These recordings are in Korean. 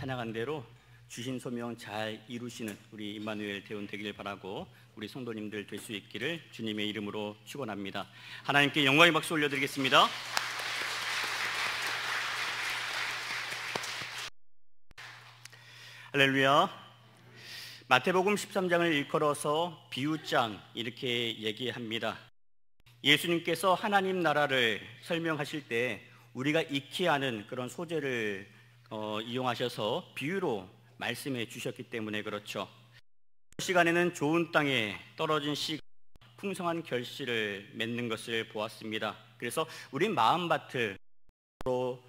찬양한 대로 주신 소명 잘 이루시는 우리 임마누엘 대원 되길 바라고 우리 성도님들 될 수 있기를 주님의 이름으로 축원합니다. 하나님께 영광의 박수 올려드리겠습니다. 할렐루야. 마태복음 13장을 일컬어서 비유장 이렇게 얘기합니다. 예수님께서 하나님 나라를 설명하실 때 우리가 익히 아는 그런 소재를 이용하셔서 비유로 말씀해 주셨기 때문에 그렇죠. 그 시간에는 좋은 땅에 떨어진 씨가 풍성한 결실을 맺는 것을 보았습니다. 그래서 우리 마음밭을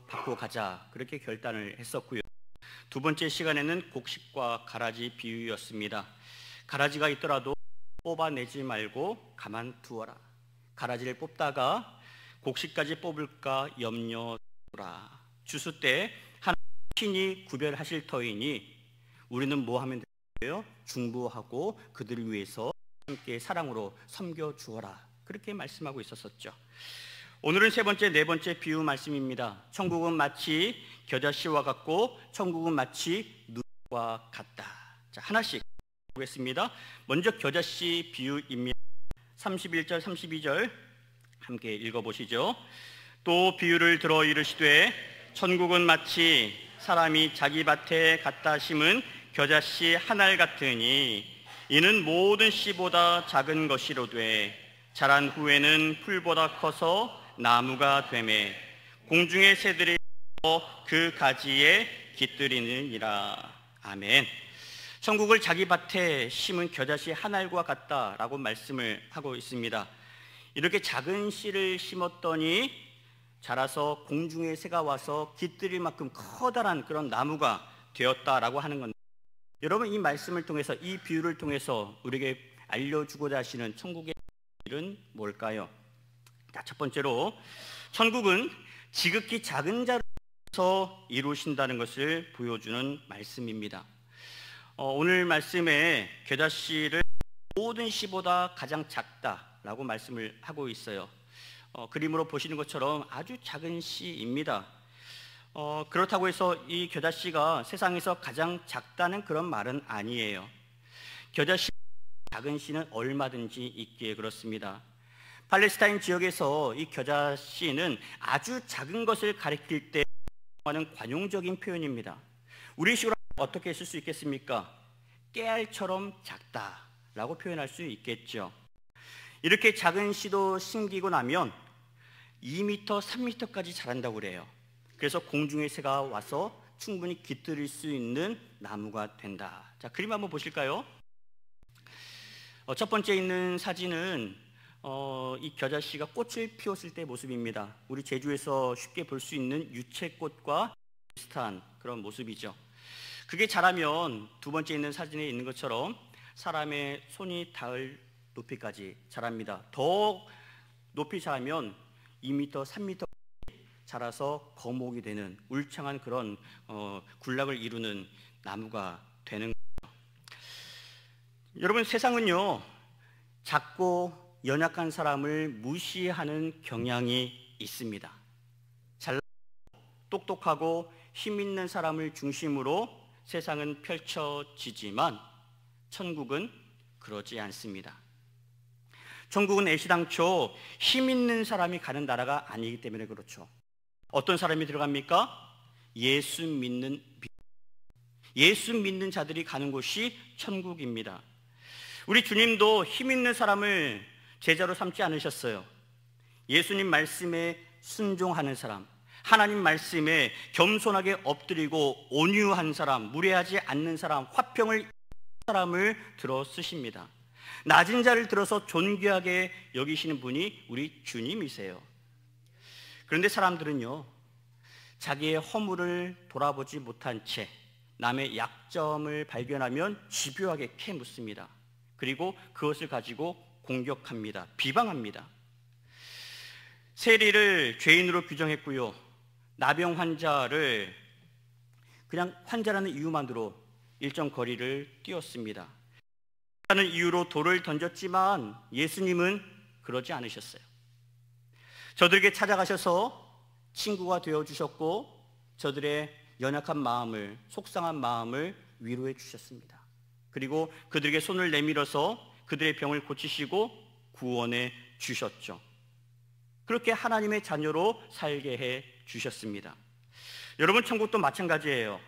받고 가자 그렇게 결단을 했었고요. 두 번째 시간에는 곡식과 가라지 비유였습니다. 가라지가 있더라도 뽑아내지 말고 가만두어라. 가라지를 뽑다가 곡식까지 뽑을까 염려하라. 주수 때 하나님 친히 구별하실 터이니 우리는 뭐 하면 돼요? 중보하고 그들을 위해서 함께 사랑으로 섬겨주어라. 그렇게 말씀하고 있었었죠. 오늘은 세 번째, 네 번째 비유 말씀입니다. 천국은 마치 겨자씨와 같고 천국은 마치 누룩과 같다. 자, 하나씩 보겠습니다. 먼저 겨자씨 비유입니다. 31절, 32절 함께 읽어보시죠. 또 비유를 들어 이르시되 천국은 마치 사람이 자기 밭에 갖다 심은 겨자씨 한 알 같으니 이는 모든 씨보다 작은 것이로되 자란 후에는 풀보다 커서 나무가 되매 공중의 새들이 그 가지에 깃들이느니라. 아멘. 천국을 자기 밭에 심은 겨자씨 한 알과 같다라고 말씀을 하고 있습니다. 이렇게 작은 씨를 심었더니 자라서 공중의 새가 와서 깃들일 만큼 커다란 그런 나무가 되었다라고 하는 건데, 여러분 이 말씀을 통해서, 이 비유를 통해서 우리에게 알려주고자 하시는 천국의 일은 뭘까요? 자, 첫 번째로 천국은 지극히 작은 자로서 이루신다는 것을 보여주는 말씀입니다. 오늘 말씀에 겨자씨를 모든 씨보다 가장 작다라고 말씀을 하고 있어요. 그림으로 보시는 것처럼 아주 작은 씨입니다. 그렇다고 해서 이 겨자씨가 세상에서 가장 작다는 그런 말은 아니에요. 겨자씨 작은 씨는 얼마든지 있기에 그렇습니다. 팔레스타인 지역에서 이 겨자씨는 아주 작은 것을 가리킬 때 하는 관용적인 표현입니다. 우리 식으로 어떻게 쓸 수 있겠습니까? 깨알처럼 작다라고 표현할 수 있겠죠. 이렇게 작은 씨도 심기고 나면 2m, 3m까지 자란다고 그래요. 그래서 공중의 새가 와서 충분히 깃들일 수 있는 나무가 된다. 자, 그림 한번 보실까요? 첫 번째 있는 사진은 이 겨자씨가 꽃을 피웠을 때 모습입니다. 우리 제주에서 쉽게 볼 수 있는 유채꽃과 비슷한 그런 모습이죠. 그게 자라면 두 번째 있는 사진에 있는 것처럼 사람의 손이 닿을 높이까지 자랍니다. 더 높이 자라면 2m, 3m 자라서 거목이 되는 울창한 그런 군락을 이루는 나무가 되는 거죠. 여러분, 세상은요 작고 연약한 사람을 무시하는 경향이 있습니다. 잘나고 똑똑하고 힘 있는 사람을 중심으로 세상은 펼쳐지지만 천국은 그러지 않습니다. 천국은 애시당초 힘 있는 사람이 가는 나라가 아니기 때문에 그렇죠. 어떤 사람이 들어갑니까? 예수 믿는 자들이 가는 곳이 천국입니다. 우리 주님도 힘 있는 사람을 제자로 삼지 않으셨어요. 예수님 말씀에 순종하는 사람, 하나님 말씀에 겸손하게 엎드리고 온유한 사람, 무례하지 않는 사람, 화평을 이루는 사람을 들어 쓰십니다. 낮은 자를 들어서 존귀하게 여기시는 분이 우리 주님이세요. 그런데 사람들은요 자기의 허물을 돌아보지 못한 채 남의 약점을 발견하면 집요하게 캐묻습니다. 그리고 그것을 가지고 공격합니다. 비방합니다. 세리를 죄인으로 규정했고요, 나병 환자를 그냥 환자라는 이유만으로 일정 거리를 띄웠습니다. 라는 이유로 돌을 던졌지만 예수님은 그러지 않으셨어요. 저들에게 찾아가셔서 친구가 되어주셨고 저들의 연약한 마음을, 속상한 마음을 위로해 주셨습니다. 그리고 그들에게 손을 내밀어서 그들의 병을 고치시고 구원해 주셨죠. 그렇게 하나님의 자녀로 살게 해 주셨습니다. 여러분, 천국도 마찬가지예요.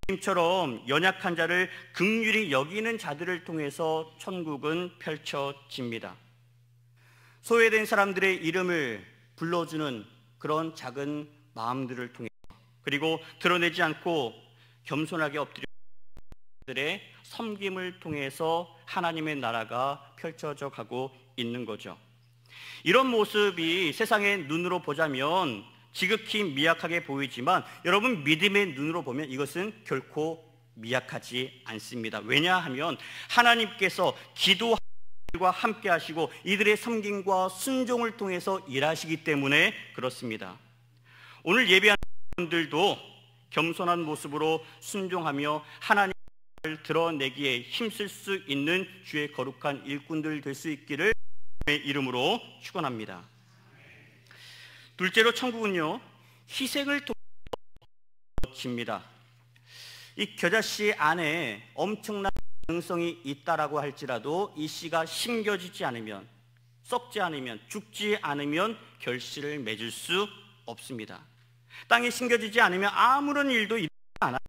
예수님처럼 연약한 자를 긍휼히 여기는 자들을 통해서 천국은 펼쳐집니다. 소외된 사람들의 이름을 불러주는 그런 작은 마음들을 통해서, 그리고 드러내지 않고 겸손하게 엎드려 들의 섬김을 통해서 하나님의 나라가 펼쳐져 가고 있는 거죠. 이런 모습이 세상의 눈으로 보자면 지극히 미약하게 보이지만 여러분, 믿음의 눈으로 보면 이것은 결코 미약하지 않습니다. 왜냐하면 하나님께서 기도와 함께 하시고 이들의 섬김과 순종을 통해서 일하시기 때문에 그렇습니다. 오늘 예배하는 분들도 겸손한 모습으로 순종하며 하나님을 드러내기에 힘쓸 수 있는 주의 거룩한 일꾼들 될 수 있기를 주의 이름으로 축원합니다. 둘째로, 천국은요 희생을 통해집니다. 이 겨자씨 안에 엄청난 가능성이 있다라고 할지라도 이 씨가 심겨지지 않으면, 썩지 않으면, 죽지 않으면 결실을 맺을 수 없습니다. 땅에 심겨지지 않으면 아무런 일도 일어나지 않아요.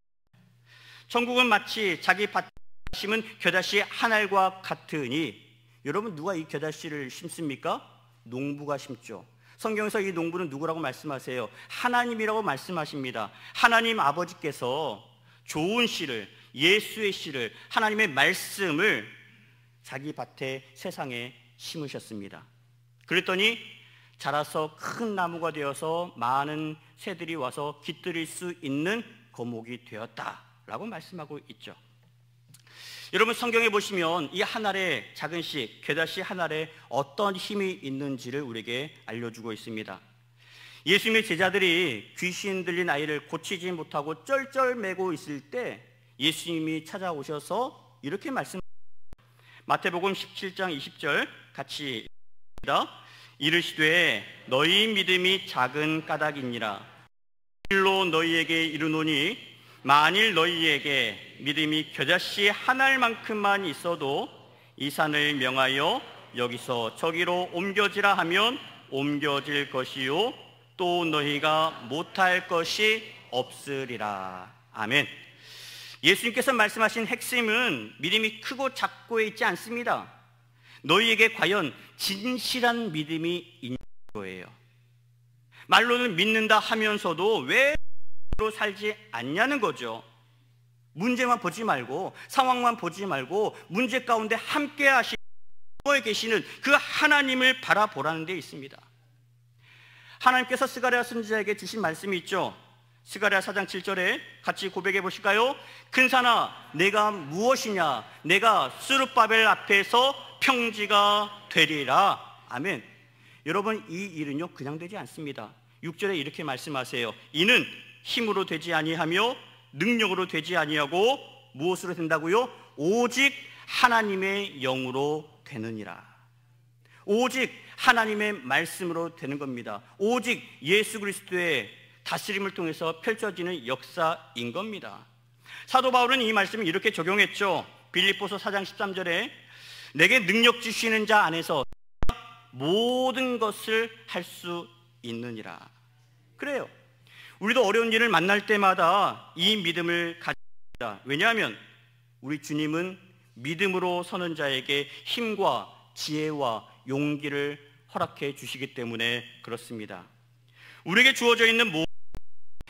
천국은 마치 자기 밭에 심은 겨자씨 한 알과 같으니, 여러분, 누가 이 겨자씨를 심습니까? 농부가 심죠. 성경에서 이 농부는 누구라고 말씀하세요? 하나님이라고 말씀하십니다. 하나님 아버지께서 좋은 씨를, 예수의 씨를, 하나님의 말씀을 자기 밭에, 세상에 심으셨습니다. 그랬더니 자라서 큰 나무가 되어서 많은 새들이 와서 깃들일 수 있는 거목이 되었다라고 말씀하고 있죠. 여러분, 성경에 보시면 이 한 알의 작은 씨, 겨자씨 한 알에 어떤 힘이 있는지를 우리에게 알려주고 있습니다. 예수님의 제자들이 귀신 들린 아이를 고치지 못하고 쩔쩔매고 있을 때 예수님이 찾아오셔서 이렇게 말씀합니다. 마태복음 17장 20절 같이 읽습니다. 이르시되 너희 믿음이 작은 까닭이니라. 실로 너희에게 이르노니 만일 너희에게 믿음이 겨자씨 한 알만큼만 있어도 이 산을 명하여 여기서 저기로 옮겨지라 하면 옮겨질 것이요 또 너희가 못할 것이 없으리라. 아멘. 예수님께서 말씀하신 핵심은 믿음이 크고 작고에 있지 않습니다. 너희에게 과연 진실한 믿음이 있는 거예요. 말로는 믿는다 하면서도 왜 살지 않냐는 거죠. 문제만 보지 말고, 상황만 보지 말고 문제 가운데 함께 하시고 계시는 그 하나님을 바라보라는 데 있습니다. 하나님께서 스가랴 선지자에게 주신 말씀이 있죠. 스가랴 4장 7절에 같이 고백해 보실까요? 큰 산아, 내가 무엇이냐? 내가 스룹바벨 앞에서 평지가 되리라. 아멘. 여러분, 이 일은요 그냥 되지 않습니다. 6절에 이렇게 말씀하세요. 이는 힘으로 되지 아니하며 능력으로 되지 아니하고 무엇으로 된다고요? 오직 하나님의 영으로 되느니라. 오직 하나님의 말씀으로 되는 겁니다. 오직 예수 그리스도의 다스림을 통해서 펼쳐지는 역사인 겁니다. 사도 바울은 이 말씀을 이렇게 적용했죠. 빌립보서 4장 13절에 내게 능력 주시는 자 안에서 모든 것을 할 수 있느니라. 그래요. 우리도 어려운 일을 만날 때마다 이 믿음을 가집니다. 왜냐하면 우리 주님은 믿음으로 서는 자에게 힘과 지혜와 용기를 허락해 주시기 때문에 그렇습니다. 우리에게 주어져 있는 모든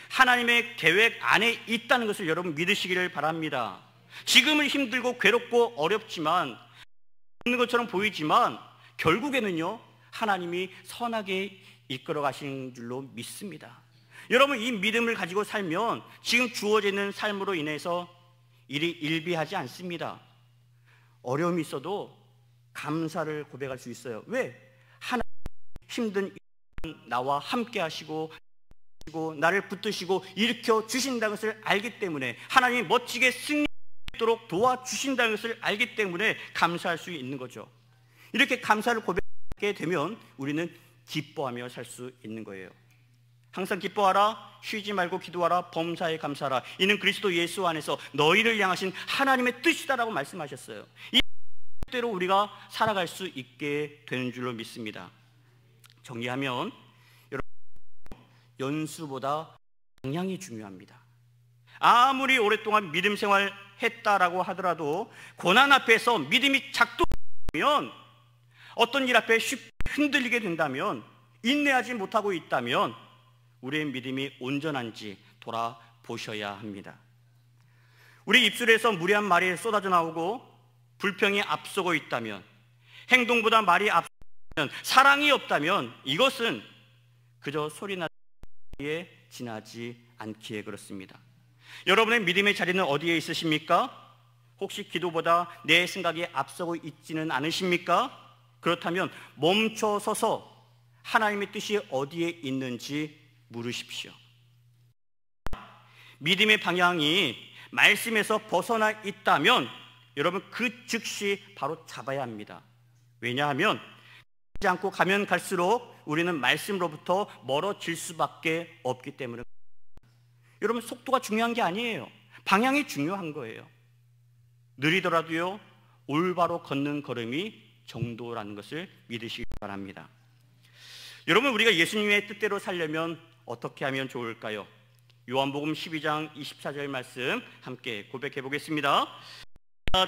하나님의 계획 안에 있다는 것을 여러분 믿으시기를 바랍니다. 지금은 힘들고 괴롭고 어렵지만, 없는 것처럼 보이지만 결국에는요 하나님이 선하게 이끌어 가시는 줄로 믿습니다. 여러분, 이 믿음을 가지고 살면 지금 주어지는 삶으로 인해서 일이 일비하지 않습니다. 어려움이 있어도 감사를 고백할 수 있어요. 왜? 하나님 힘든 나와 함께 하시고 나를 붙드시고 일으켜 주신다는 것을 알기 때문에, 하나님이 멋지게 승리하도록 도와주신다는 것을 알기 때문에 감사할 수 있는 거죠. 이렇게 감사를 고백하게 되면 우리는 기뻐하며 살 수 있는 거예요. 항상 기뻐하라, 쉬지 말고 기도하라, 범사에 감사하라. 이는 그리스도 예수 안에서 너희를 향하신 하나님의 뜻이다라고 말씀하셨어요. 이 뜻대로 우리가 살아갈 수 있게 되는 줄로 믿습니다. 정리하면 여러분, 연수보다 방향이 중요합니다. 아무리 오랫동안 믿음 생활 했다라고 하더라도 고난 앞에서 믿음이 작동하면, 어떤 일 앞에 쉽게 흔들리게 된다면, 인내하지 못하고 있다면 우리의 믿음이 온전한지 돌아보셔야 합니다. 우리 입술에서 무례한 말이 쏟아져 나오고 불평이 앞서고 있다면, 행동보다 말이 앞서면, 사랑이 없다면 이것은 그저 소리나는 에 지나지 않기에 그렇습니다. 여러분의 믿음의 자리는 어디에 있으십니까? 혹시 기도보다 내 생각이 앞서고 있지는 않으십니까? 그렇다면 멈춰서서 하나님의 뜻이 어디에 있는지 물으십시오. 믿음의 방향이 말씀에서 벗어나 있다면 여러분 그 즉시 바로 잡아야 합니다. 왜냐하면 하지 않고 가면 갈수록 우리는 말씀으로부터 멀어질 수밖에 없기 때문에. 여러분, 속도가 중요한 게 아니에요. 방향이 중요한 거예요. 느리더라도요, 올바로 걷는 걸음이 정도라는 것을 믿으시기 바랍니다. 여러분, 우리가 예수님의 뜻대로 살려면 어떻게 하면 좋을까요? 요한복음 12장 24절 말씀 함께 고백해 보겠습니다.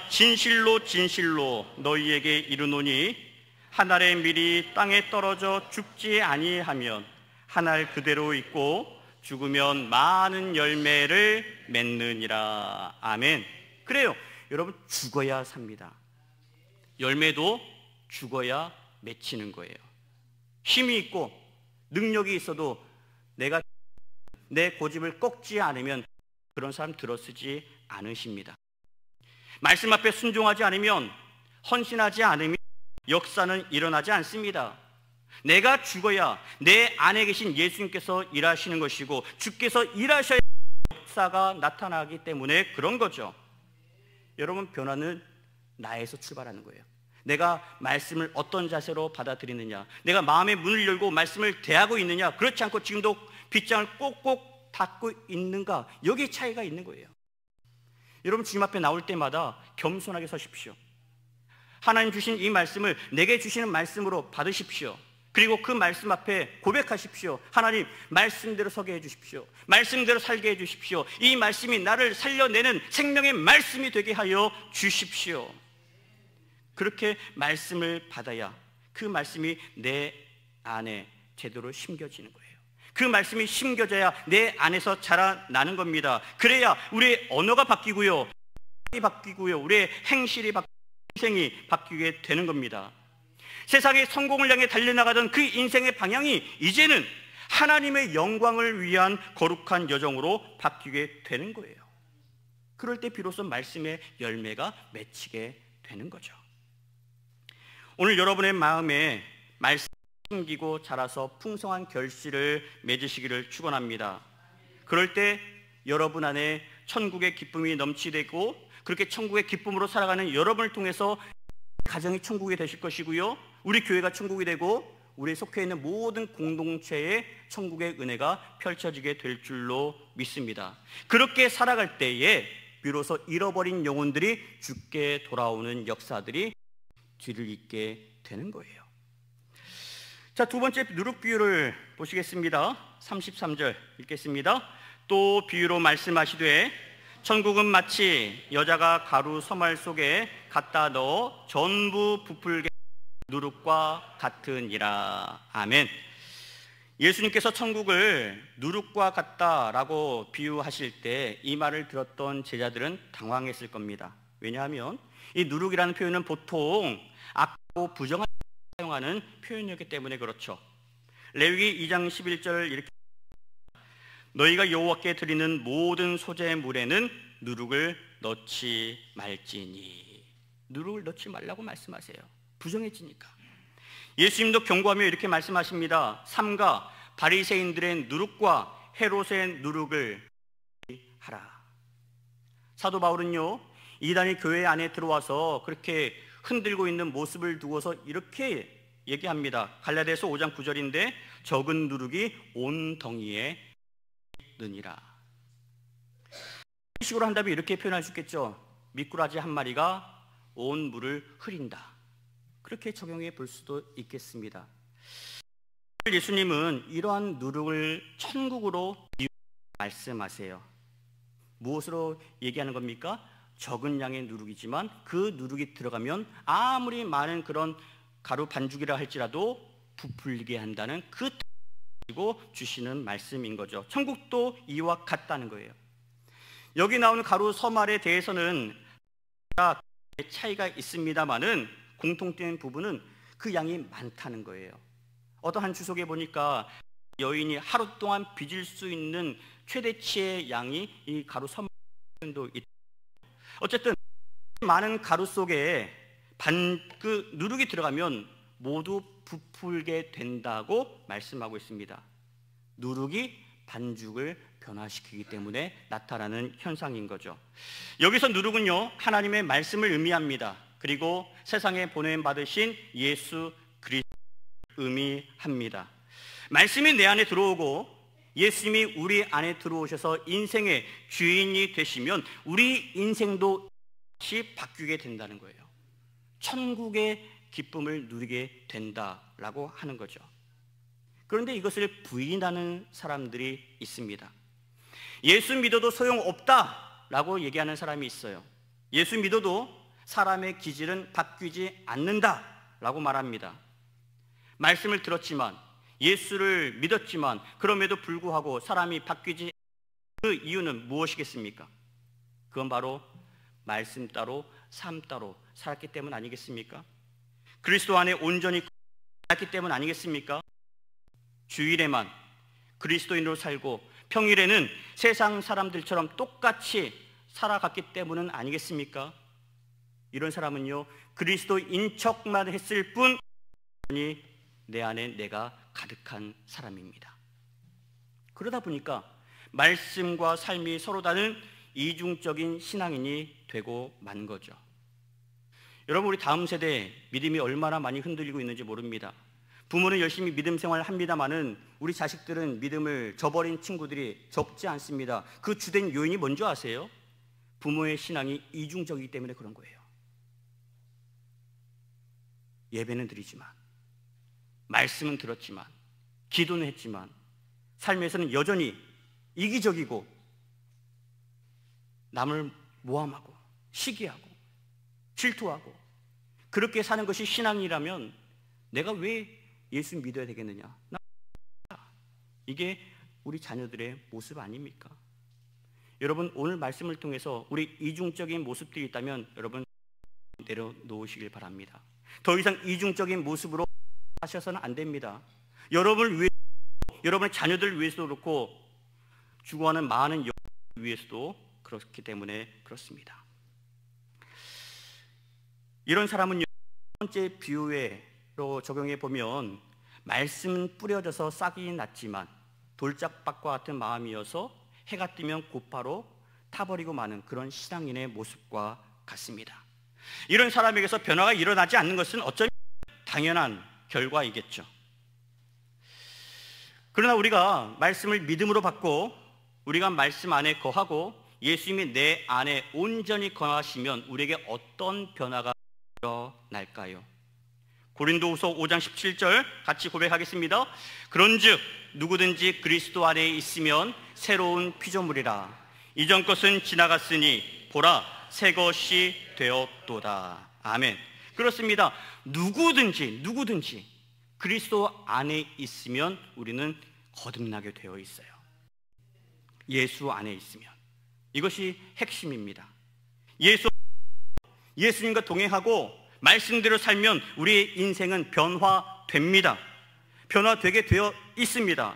진실로 진실로 너희에게 이르노니 한 알의 밀이 땅에 떨어져 죽지 아니하면 한 알 그대로 있고 죽으면 많은 열매를 맺느니라. 아멘. 그래요. 여러분, 죽어야 삽니다. 열매도 죽어야 맺히는 거예요. 힘이 있고 능력이 있어도 내가 내 고집을 꺾지 않으면 그런 사람 들어쓰지 않으십니다. 말씀 앞에 순종하지 않으면, 헌신하지 않으면 역사는 일어나지 않습니다. 내가 죽어야 내 안에 계신 예수님께서 일하시는 것이고 주께서 일하셔야 역사가 나타나기 때문에 그런 거죠. 여러분, 변화는 나에서 출발하는 거예요. 내가 말씀을 어떤 자세로 받아들이느냐, 내가 마음의 문을 열고 말씀을 대하고 있느냐, 그렇지 않고 지금도 빗장을 꼭꼭 닫고 있는가, 여기 차이가 있는 거예요. 여러분, 주님 앞에 나올 때마다 겸손하게 서십시오. 하나님 주신 이 말씀을 내게 주시는 말씀으로 받으십시오. 그리고 그 말씀 앞에 고백하십시오. 하나님, 말씀대로 서게 해주십시오. 말씀대로 살게 해주십시오. 이 말씀이 나를 살려내는 생명의 말씀이 되게 하여 주십시오. 그렇게 말씀을 받아야 그 말씀이 내 안에 제대로 심겨지는 거예요. 그 말씀이 심겨져야 내 안에서 자라나는 겁니다. 그래야 우리의 언어가 바뀌고요, 우리의 행실이 바뀌고 인생이 바뀌게 되는 겁니다. 세상의 성공을 향해 달려나가던 그 인생의 방향이 이제는 하나님의 영광을 위한 거룩한 여정으로 바뀌게 되는 거예요. 그럴 때 비로소 말씀의 열매가 맺히게 되는 거죠. 오늘 여러분의 마음에 말씀이 심기고 자라서 풍성한 결실을 맺으시기를 축원합니다. 그럴 때 여러분 안에 천국의 기쁨이 넘치되고, 그렇게 천국의 기쁨으로 살아가는 여러분을 통해서 가정이 천국이 되실 것이고요, 우리 교회가 천국이 되고 우리 속해 있는 모든 공동체에 천국의 은혜가 펼쳐지게 될 줄로 믿습니다. 그렇게 살아갈 때에 비로소 잃어버린 영혼들이 주께 돌아오는 역사들이 뒤를 잇게 되는 거예요. 자, 두 번째 누룩 비유를 보시겠습니다. 33절 읽겠습니다. 또 비유로 말씀하시되 천국은 마치 여자가 가루 서말 속에 갖다 넣어 전부 부풀게 누룩과 같으니라. 아멘. 예수님께서 천국을 누룩과 같다라고 비유하실 때 이 말을 들었던 제자들은 당황했을 겁니다. 왜냐하면 이 누룩이라는 표현은 보통 악하고 부정한 사용하는 표현이었기 때문에 그렇죠. 레위기 2장 11절 이렇게, 너희가 여호와께 드리는 모든 소재물에는 누룩을 넣지 말지니. 누룩을 넣지 말라고 말씀하세요. 부정해지니까. 예수님도 경고하며 이렇게 말씀하십니다. 삼가 바리새인들의 누룩과 헤롯의 누룩을 하라. 사도 바울은요, 이단이 교회 안에 들어와서 그렇게 흔들고 있는 모습을 두고서 이렇게 얘기합니다. 갈라디아서 5장 9절인데 적은 누룩이 온 덩이에 느니라. 이 식으로 한다면 이렇게 표현할 수 있겠죠. 미꾸라지 한 마리가 온 물을 흐린다. 그렇게 적용해 볼 수도 있겠습니다. 예수님은 이러한 누룩을 천국으로 말씀하세요. 무엇으로 얘기하는 겁니까? 적은 양의 누룩이지만 그 누룩이 들어가면 아무리 많은 그런 가루 반죽이라 할지라도 부풀리게 한다는 그 가지고 주시는 말씀인 거죠. 천국도 이와 같다는 거예요. 여기 나오는 가루 서말에 대해서는 차이가 있습니다만은 공통된 부분은 그 양이 많다는 거예요. 어떠한 주석에 보니까 여인이 하루 동안 빚을 수 있는 최대치의 양이 이 가루 서말도 있다. 어쨌든 많은 가루 속에 그 누룩이 들어가면 모두 부풀게 된다고 말씀하고 있습니다. 누룩이 반죽을 변화시키기 때문에 나타나는 현상인 거죠. 여기서 누룩은요, 하나님의 말씀을 의미합니다. 그리고 세상에 보냄받으신 예수 그리스도를 의미합니다. 말씀이 내 안에 들어오고 예수님이 우리 안에 들어오셔서 인생의 주인이 되시면 우리 인생도 다시 바뀌게 된다는 거예요. 천국의 기쁨을 누리게 된다라고 하는 거죠. 그런데 이것을 부인하는 사람들이 있습니다. 예수 믿어도 소용없다라고 얘기하는 사람이 있어요. 예수 믿어도 사람의 기질은 바뀌지 않는다라고 말합니다. 말씀을 들었지만 예수를 믿었지만 그럼에도 불구하고 사람이 바뀌지 않는 그 이유는 무엇이겠습니까? 그건 바로 말씀 따로 삶 따로 살았기 때문 아니겠습니까? 그리스도 안에 온전히 살았기 때문 아니겠습니까? 주일에만 그리스도인으로 살고 평일에는 세상 사람들처럼 똑같이 살아갔기 때문은 아니겠습니까? 이런 사람은요, 그리스도인 척만 했을 뿐 내 안에 내가 가득한 사람입니다. 그러다 보니까 말씀과 삶이 서로 다른 이중적인 신앙인이 되고 만 거죠. 여러분, 우리 다음 세대 믿음이 얼마나 많이 흔들리고 있는지 모릅니다. 부모는 열심히 믿음 생활을 합니다마는 우리 자식들은 믿음을 저버린 친구들이 적지 않습니다. 그 주된 요인이 뭔지 아세요? 부모의 신앙이 이중적이기 때문에 그런 거예요. 예배는 드리지만, 말씀은 들었지만, 기도는 했지만 삶에서는 여전히 이기적이고 남을 모함하고 시기하고 질투하고 그렇게 사는 것이 신앙이라면 내가 왜 예수 믿어야 되겠느냐? 이게 우리 자녀들의 모습 아닙니까? 여러분, 오늘 말씀을 통해서 우리 이중적인 모습들이 있다면 여러분 내려놓으시길 바랍니다. 더 이상 이중적인 모습으로 하셔서는 안 됩니다. 여러분을 위해, 여러분의 자녀들을 위해서도 그렇고 죽어가는 많은 영혼을 위해서도 그렇기 때문에 그렇습니다. 이런 사람은 첫 번째 비유로 적용해 보면 말씀은 뿌려져서 싹이 났지만 돌짝밭과 같은 마음이어서 해가 뜨면 곧바로 타버리고 마는 그런 신앙인의 모습과 같습니다. 이런 사람에게서 변화가 일어나지 않는 것은 어쩌면 당연한 결과이겠죠. 그러나 우리가 말씀을 믿음으로 받고 우리가 말씀 안에 거하고 예수님이 내 안에 온전히 거하시면 우리에게 어떤 변화가 일어날까요? 고린도후서 5장 17절 같이 고백하겠습니다. 그런즉 누구든지 그리스도 안에 있으면 새로운 피조물이라. 이전 것은 지나갔으니 보라 새 것이 되었도다. 아멘. 그렇습니다. 누구든지 그리스도 안에 있으면 우리는 거듭나게 되어 있어요. 예수 안에 있으면. 이것이 핵심입니다. 예수님과 동행하고 말씀대로 살면 우리의 인생은 변화됩니다. 변화되게 되어 있습니다.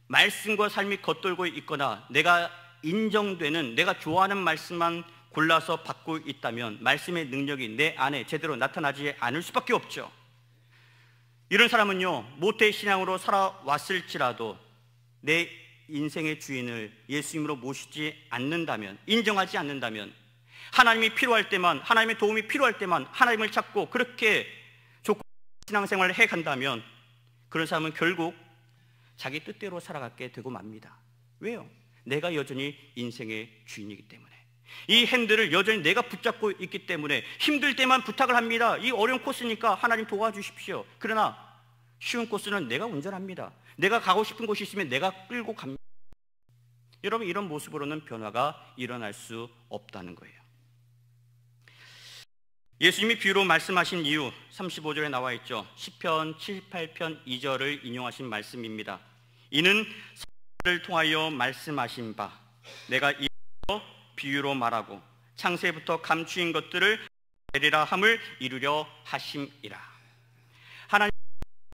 말씀과 삶이 겉돌고 있거나 내가 인정되는, 내가 좋아하는 말씀만 골라서 받고 있다면 말씀의 능력이 내 안에 제대로 나타나지 않을 수밖에 없죠. 이런 사람은요, 모태신앙으로 살아왔을지라도 내 인생의 주인을 예수님으로 모시지 않는다면, 인정하지 않는다면, 하나님이 필요할 때만, 하나님의 도움이 필요할 때만 하나님을 찾고 그렇게 신앙생활을 해간다면 그런 사람은 결국 자기 뜻대로 살아가게 되고 맙니다. 왜요? 내가 여전히 인생의 주인이기 때문에. 이 핸들을 여전히 내가 붙잡고 있기 때문에 힘들 때만 부탁을 합니다. 이 어려운 코스니까 하나님 도와주십시오. 그러나 쉬운 코스는 내가 운전합니다. 내가 가고 싶은 곳이 있으면 내가 끌고 갑니다. 여러분, 이런 모습으로는 변화가 일어날 수 없다는 거예요. 예수님이 비유로 말씀하신 이유 35절에 나와 있죠. 시편 78편 2절을 인용하신 말씀입니다. 이는 선지자를 통하여 말씀하신 바 내가 이로 비유로 말하고 창세부터 감추인 것들을 되리라 함을 이루려 하심이라. 하나님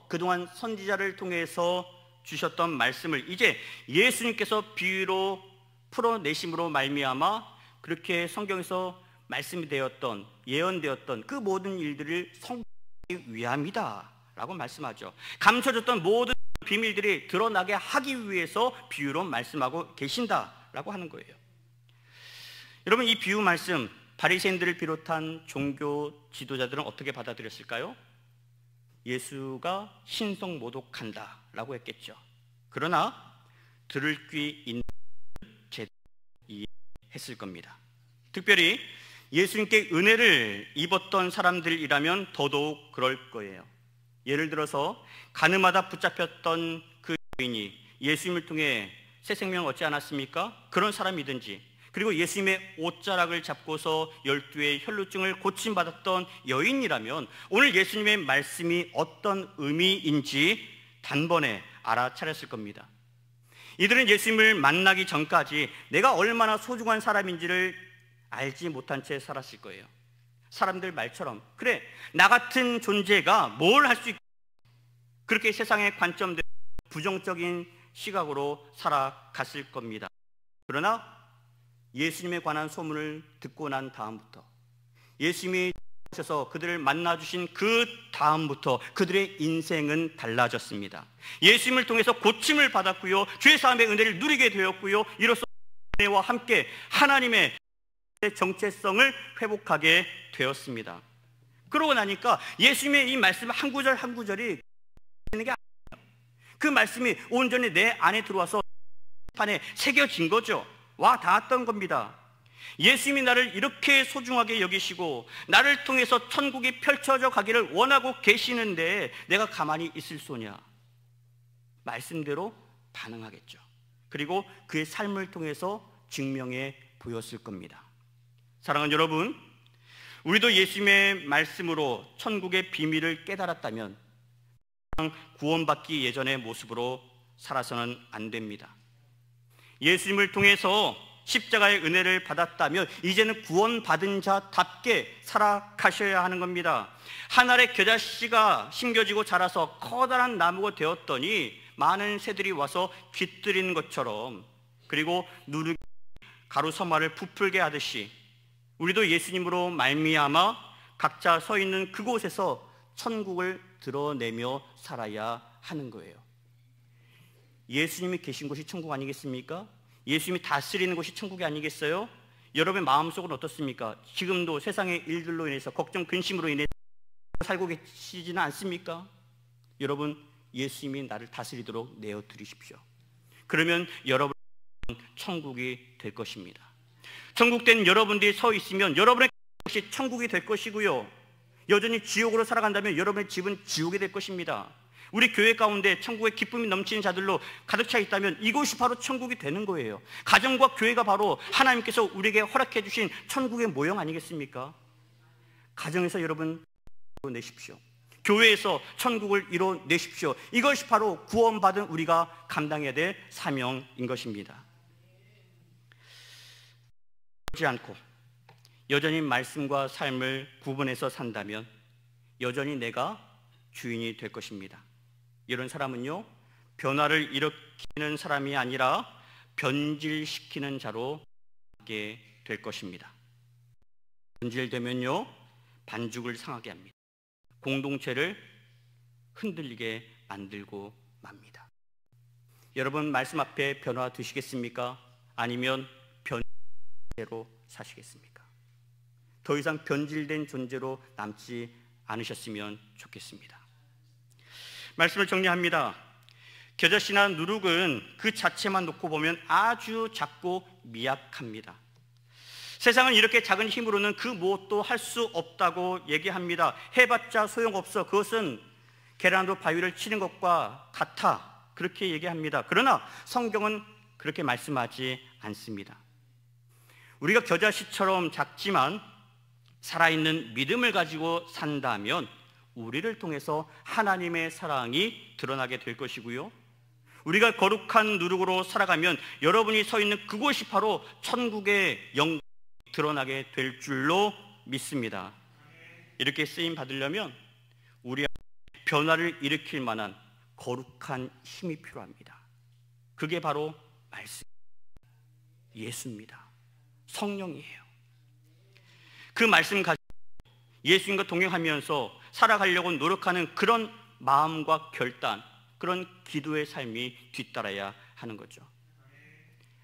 그동안 선지자를 통해서 주셨던 말씀을 이제 예수님께서 비유로 풀어내심으로 말미암아 그렇게 성경에서 말씀이 되었던, 예언되었던 그 모든 일들을 성취하기 위함이다 라고 말씀하죠. 감춰졌던 모든 비밀들이 드러나게 하기 위해서 비유로 말씀하고 계신다라고 하는 거예요. 여러분, 이 비유 말씀 바리새인들을 비롯한 종교 지도자들은 어떻게 받아들였을까요? 예수가 신성모독한다라고 했겠죠. 그러나 들을 귀 있는 제대로 이해했을 겁니다. 특별히 예수님께 은혜를 입었던 사람들이라면 더더욱 그럴 거예요. 예를 들어서 가늠하다 붙잡혔던 그 여인이 예수님을 통해 새 생명을 얻지 않았습니까? 그런 사람이든지, 그리고 예수님의 옷자락을 잡고서 12의 혈루증을 고침받았던 여인이라면 오늘 예수님의 말씀이 어떤 의미인지 단번에 알아차렸을 겁니다. 이들은 예수님을 만나기 전까지 내가 얼마나 소중한 사람인지를 알지 못한 채 살았을 거예요. 사람들 말처럼 그래, 나 같은 존재가 뭘 할 수 있겠다, 그렇게 세상의 관점대로 부정적인 시각으로 살아갔을 겁니다. 그러나 예수님에 관한 소문을 듣고 난 다음부터, 예수님이 오셔서 그들을 만나주신 그 다음부터 그들의 인생은 달라졌습니다. 예수님을 통해서 고침을 받았고요, 죄사함의 은혜를 누리게 되었고요, 이로써 은혜와 함께 하나님의 정체성을 회복하게 되었습니다. 그러고 나니까 예수님의 이 말씀 한 구절 한 구절이 되는 게 아니에요. 그 말씀이 온전히 내 안에 들어와서 판에 새겨진 거죠. 와 닿았던 겁니다. 예수님이 나를 이렇게 소중하게 여기시고 나를 통해서 천국이 펼쳐져 가기를 원하고 계시는데 내가 가만히 있을 소냐? 말씀대로 반응하겠죠. 그리고 그의 삶을 통해서 증명해 보였을 겁니다. 사랑하는 여러분, 우리도 예수님의 말씀으로 천국의 비밀을 깨달았다면 구원받기 예전의 모습으로 살아서는 안 됩니다. 예수님을 통해서 십자가의 은혜를 받았다면 이제는 구원받은 자답게 살아가셔야 하는 겁니다. 한 알의 겨자씨가 심겨지고 자라서 커다란 나무가 되었더니 많은 새들이 와서 깃들이는 것처럼, 그리고 누룩이 가루 서마를 부풀게 하듯이 우리도 예수님으로 말미암아 각자 서 있는 그곳에서 천국을 드러내며 살아야 하는 거예요. 예수님이 계신 곳이 천국 아니겠습니까? 예수님이 다스리는 곳이 천국이 아니겠어요? 여러분의 마음속은 어떻습니까? 지금도 세상의 일들로 인해서 걱정, 근심으로 인해서 살고 계시지는 않습니까? 여러분, 예수님이 나를 다스리도록 내어드리십시오. 그러면 여러분은 천국이 될 것입니다. 천국된 여러분들이 서 있으면 여러분의 것이 천국이 될 것이고요, 여전히 지옥으로 살아간다면 여러분의 집은 지옥이 될 것입니다. 우리 교회 가운데 천국의 기쁨이 넘치는 자들로 가득 차 있다면 이곳이 바로 천국이 되는 거예요. 가정과 교회가 바로 하나님께서 우리에게 허락해 주신 천국의 모형 아니겠습니까? 가정에서 여러분 이뤄내십시오. 교회에서 천국을 이뤄내십시오. 이것이 바로 구원받은 우리가 감당해야 될 사명인 것입니다. 그렇지 않고 여전히 말씀과 삶을 구분해서 산다면 여전히 내가 주인이 될 것입니다. 이런 사람은요, 변화를 일으키는 사람이 아니라 변질시키는 자로 남게 될 것입니다. 변질되면요, 반죽을 상하게 합니다. 공동체를 흔들리게 만들고 맙니다. 여러분, 말씀 앞에 변화 되시겠습니까? 아니면 변질로 사시겠습니까? 더 이상 변질된 존재로 남지 않으셨으면 좋겠습니다. 말씀을 정리합니다. 겨자씨나 누룩은 그 자체만 놓고 보면 아주 작고 미약합니다. 세상은 이렇게 작은 힘으로는 그 무엇도 할 수 없다고 얘기합니다. 해봤자 소용없어. 그것은 계란으로 바위를 치는 것과 같아. 그렇게 얘기합니다. 그러나 성경은 그렇게 말씀하지 않습니다. 우리가 겨자씨처럼 작지만 살아있는 믿음을 가지고 산다면 우리를 통해서 하나님의 사랑이 드러나게 될 것이고요, 우리가 거룩한 누룩으로 살아가면 여러분이 서 있는 그곳이 바로 천국의 영광이 드러나게 될 줄로 믿습니다. 이렇게 쓰임 받으려면 우리 안에 변화를 일으킬 만한 거룩한 힘이 필요합니다. 그게 바로 말씀, 예수입니다. 성령이에요. 그 말씀 가지고 예수님과 동행하면서 살아가려고 노력하는 그런 마음과 결단, 그런 기도의 삶이 뒤따라야 하는 거죠.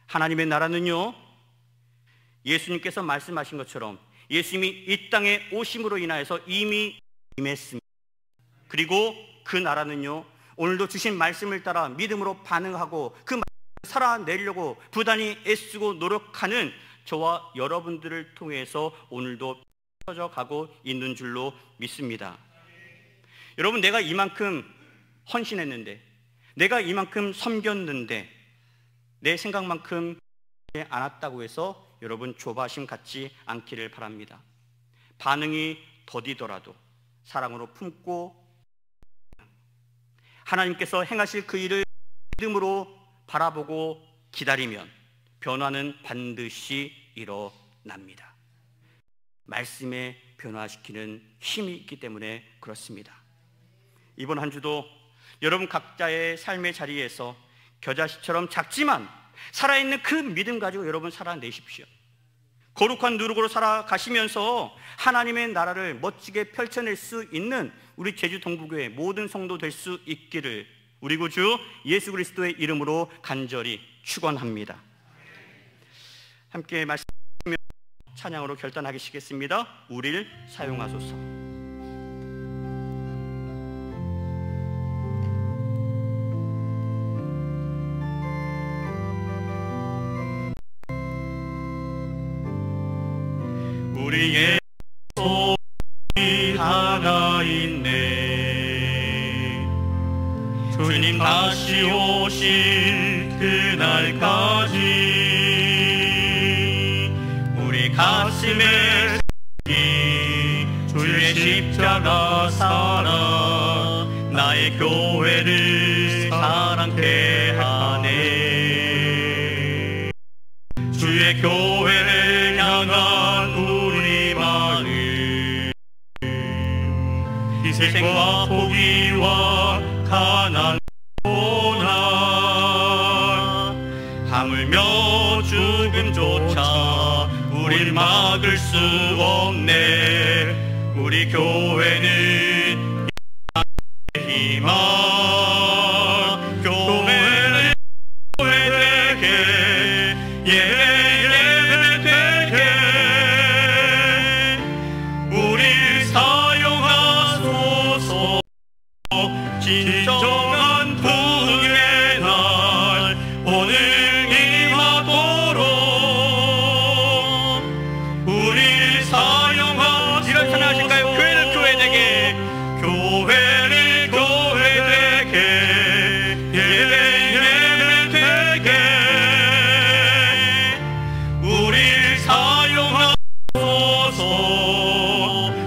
하나님의 나라는요, 예수님께서 말씀하신 것처럼 예수님이 이 땅에 오심으로 인하여서 이미 임했습니다. 그리고 그 나라는요, 오늘도 주신 말씀을 따라 믿음으로 반응하고 그 말씀을 살아내려고 부단히 애쓰고 노력하는 저와 여러분들을 통해서 오늘도 펴져 가고 있는 줄로 믿습니다. 여러분, 내가 이만큼 헌신했는데, 내가 이만큼 섬겼는데 내 생각만큼 안 왔다고 해서 여러분 조바심 갖지 않기를 바랍니다. 반응이 더디더라도 사랑으로 품고 하나님께서 행하실 그 일을 믿음으로 바라보고 기다리면 변화는 반드시 일어납니다. 말씀에 변화시키는 힘이 있기 때문에 그렇습니다. 이번 한 주도 여러분 각자의 삶의 자리에서 겨자씨처럼 작지만 살아있는 그 믿음 가지고 여러분 살아내십시오. 거룩한 누룩으로 살아가시면서 하나님의 나라를 멋지게 펼쳐낼 수 있는 우리 제주 동부교회 모든 성도 될 수 있기를 우리 구주 예수 그리스도의 이름으로 간절히 축원합니다. 함께 말씀하시며 찬양으로 결단하시겠습니다. 우리를 사용하소서. 우리의 소원이 하나 있네. 주님 다시 오실 그날까지 우리 가슴에 주의 십자가 살아 나의 교회를 사랑케 하네. 주의 교회를 향한 우리 마음, 희생과 포기와 가난 고난, 하물며 죽음조차 우릴 막을 수 없네. 우리 교회는 희망, 교회는 교회되게 예배되게 우리 사용하소서. 진정한 부흥의 날 오늘 임하도록 우리 사용하소서. 이런 찬양하실까요? 교회를 교회되게, 교회를 교회되게, 예배되게 우리 사용하소서.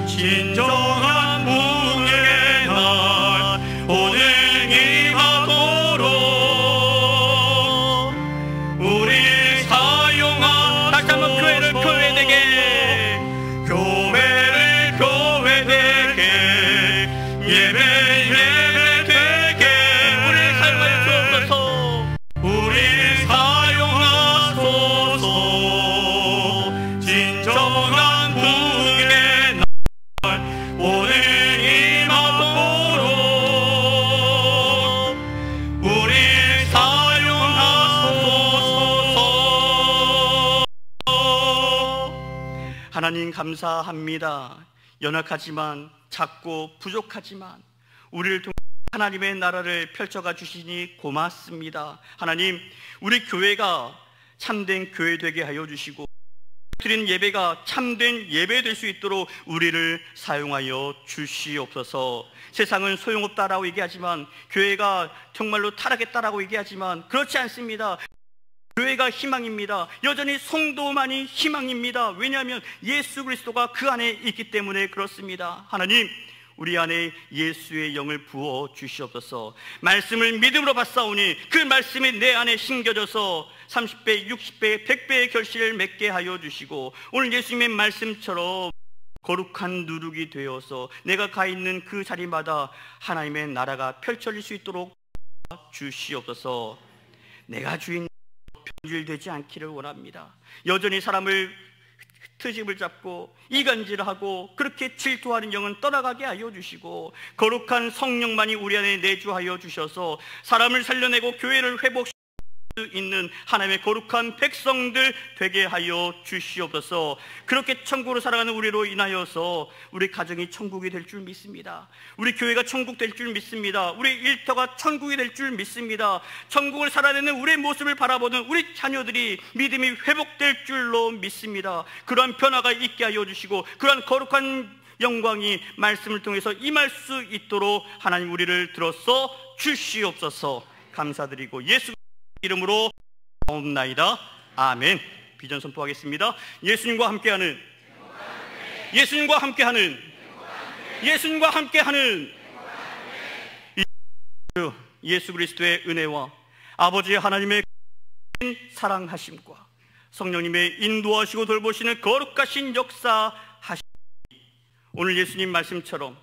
진정한 부흥의 날 오늘 임하도록 우리 사용하소서. 다시 한번 교회를 교회되게, 교회를 교회되게, 예배되게 우리 사용하소서. 우리 사용하소서. 진정한 부흥의 날 오늘 임하도록 우리 사용하소서. 하나님 감사합니다. 연약하지만 작고 부족하지만 우리를 통해 하나님의 나라를 펼쳐가 주시니 고맙습니다. 하나님, 우리 교회가 참된 교회 되게 하여 주시고 드리는 예배가 참된 예배 될 수 있도록 우리를 사용하여 주시옵소서. 세상은 소용없다라고 얘기하지만, 교회가 정말로 타락했다라고 얘기하지만 그렇지 않습니다. 교회가 희망입니다. 여전히 성도만이 희망입니다. 왜냐하면 예수 그리스도가 그 안에 있기 때문에 그렇습니다. 하나님, 우리 안에 예수의 영을 부어 주시옵소서. 말씀을 믿음으로 받사오니 그 말씀이 내 안에 심겨져서 30배, 60배, 100배의 결실을 맺게 하여 주시고, 오늘 예수님의 말씀처럼 거룩한 누룩이 되어서 내가 가 있는 그 자리마다 하나님의 나라가 펼쳐질 수 있도록 주시옵소서. 내가 주인 변질되지 않기를 원합니다. 여전히 사람을 트집을 잡고 이간질하고 그렇게 질투하는 영은 떠나가게 하여 주시고, 거룩한 성령만이 우리 안에 내주하여 주셔서 사람을 살려내고 교회를 회복시킬 수 있는 하나님의 거룩한 백성들 되게 하여 주시옵소서. 그렇게 천국으로 살아가는 우리로 인하여서 우리 가정이 천국이 될 줄 믿습니다. 우리 교회가 천국 될 줄 믿습니다. 우리 일터가 천국이 될 줄 믿습니다. 천국을 살아내는 우리의 모습을 바라보는 우리 자녀들이 믿음이 회복될 줄로 믿습니다. 그러한 변화가 있게 하여 주시고, 그러한 거룩한 영광이 말씀을 통해서 임할 수 있도록 하나님 우리를 들어서 주시옵소서. 감사드리고 예수 이름으로 나옵나이다. 아멘. 비전 선포하겠습니다. 예수님과 함께하는, 예수님과 함께하는, 예수님과 함께하는 예수 그리스도의 은혜와 아버지 하나님의 사랑하심과 성령님의 인도하시고 돌보시는 거룩하신 역사하심, 오늘 예수님 말씀처럼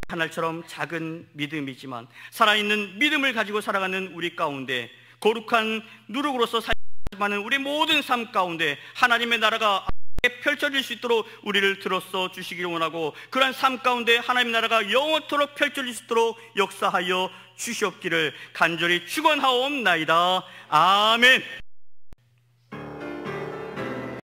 하늘처럼 작은 믿음이지만 살아있는 믿음을 가지고 살아가는 우리 가운데, 거룩한 누룩으로서 살아가는 우리 모든 삶 가운데 하나님의 나라가 펼쳐질 수 있도록 우리를 들어서 주시기를 원하고, 그러한 삶 가운데 하나님의 나라가 영원토록 펼쳐질 수 있도록 역사하여 주시옵기를 간절히 축원하옵나이다. 아멘.